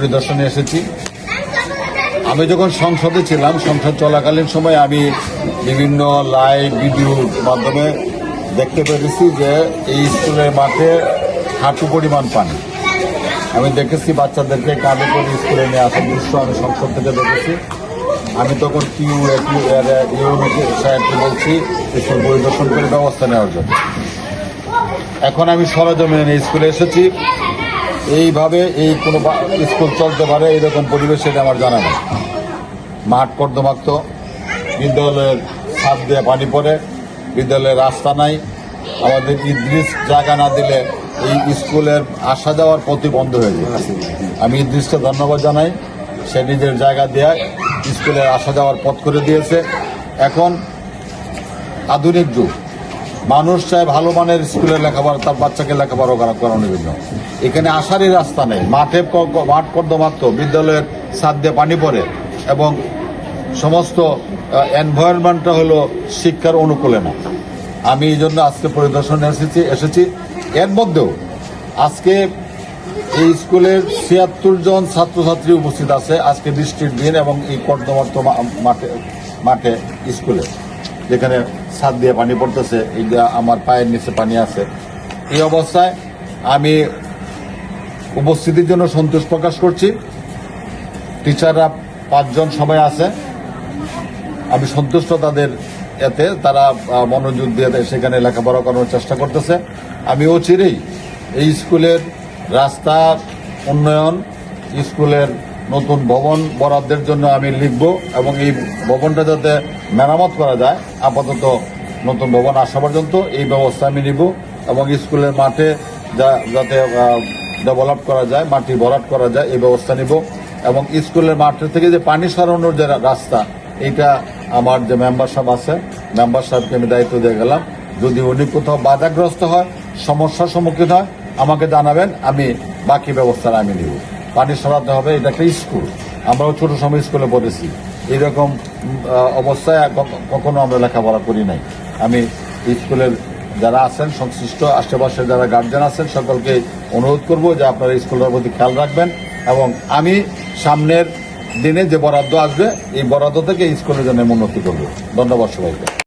পরিদর্শনে এসেছি। আমি যখন সংসদে ছিলাম, সংসদ চলাকালীন সময় আমি বিভিন্ন লাইভ ভিডিওর মাধ্যমে দেখতে পেরেছি যে এই স্কুলের মাঠে হাঁটু পরিমাণ পানি। আমি দেখেছি বাচ্চাদেরকে কাঁধে করে স্কুলে নিয়ে আসার দৃশ্য আমি সংসদ থেকে দেখেছি। আমি তখন সাহেবকে বলছি স্কুল পরিদর্শন করে ব্যবস্থা নেওয়ার জন্য। এখন আমি সরেজমিনে স্কুলে এসেছি। এইভাবে এই কোনো স্কুল চলতে পারে এরকম পরিবেশ এটা আমার জানা নেই। মাঠ কর্দমাক্ত, বিদ্যালয়ের ছাদ দিয়ে পানি পড়ে, বিদ্যালয়ের রাস্তা নাই। আমাদের ইদ্রিস জায়গা না দিলে এই স্কুলের আসা যাওয়ার পথই বন্ধ হয়ে যায়। আমি ইদ্রিসকে ধন্যবাদ জানাই, সে নিজের জায়গা দেওয়ায় স্কুলের আসা যাওয়ার পথ করে দিয়েছে। এখন আধুনিক যুগ, মানুষ চায় ভালো মানের স্কুলে লেখাপড়া, তার বাচ্চাকে লেখাপড়া করানোর জন্য। এখানে আসারই রাস্তা নেই। মাঠ কর্দমাক্ত, বিদ্যালয়ের ছাদ দিয়ে পানি পড়ে এবং সমস্ত এনভায়রনমেন্টটা হলো শিক্ষার অনুকূলে না। আমি এই জন্য আজকে পরিদর্শনে এসেছি। এর মধ্যেও আজকে এই স্কুলের ৭৬ জন ছাত্রছাত্রী উপস্থিত আছে আজকে বৃষ্টির দিন, এবং এই কর্দমাক্ত মাঠে স্কুলে যেখানে ছাদ দিয়ে পানি পড়তেছে, এই যে আমার পায়ের নিচে পানি আছে। এই অবস্থায় আমি উপস্থিতির জন্য সন্তোষ প্রকাশ করছি। টিচাররা ৫ জন সবাই আছে, আমি সন্তুষ্ট তাদের এতে। তারা মনোযোগ দিয়ে সেখানে লেখাপড়া করানোর চেষ্টা করতেছে। আমি অচিরেই এই স্কুলের রাস্তা উন্নয়ন, স্কুলের নতুন ভবন বরাদ্দের জন্য আমি লিখব, এবং এই ভবনটা যাতে মেরামত করা যায়, আপাতত নতুন ভবন আসা পর্যন্ত এই ব্যবস্থা আমি নিব। এবং স্কুলের মাঠে যাতে ডেভেলপ করা যায়, মাটি ভরাট করা যায়, এই ব্যবস্থা নিব। এবং স্কুলের মাঠের থেকে যে পানি সরানোর যে রাস্তা, এইটা আমার যে মেম্বার সাহেব আছে, মেম্বার সাহেবকে আমি দায়িত্ব দিয়ে গেলাম। যদি উনি কোথাও বাধাগ্রস্ত হয়, সমস্যার সম্মুখীন হয়, আমাকে জানাবেন, আমি বাকি ব্যবস্থা আমি নিব। পানি সরাতে হবে, এটা একটা স্কুল। আমরাও ছোট সময় স্কুলে পড়েছি, এইরকম অবস্থায় কখনো আমরা লেখাপড়া করি নাই। আমি স্কুলের যারা আছেন সংশ্লিষ্ট আশেপাশে যারা গার্জেন আছেন সকলকে অনুরোধ করব যে আপনারা স্কুলের প্রতি খেয়াল রাখবেন, এবং আমি সামনের দিনে যে বরাদ্দ আসবে এই বরাদ্দ থেকে স্কুলের জন্য উন্নতি করব। ধন্যবাদ সবাইকে।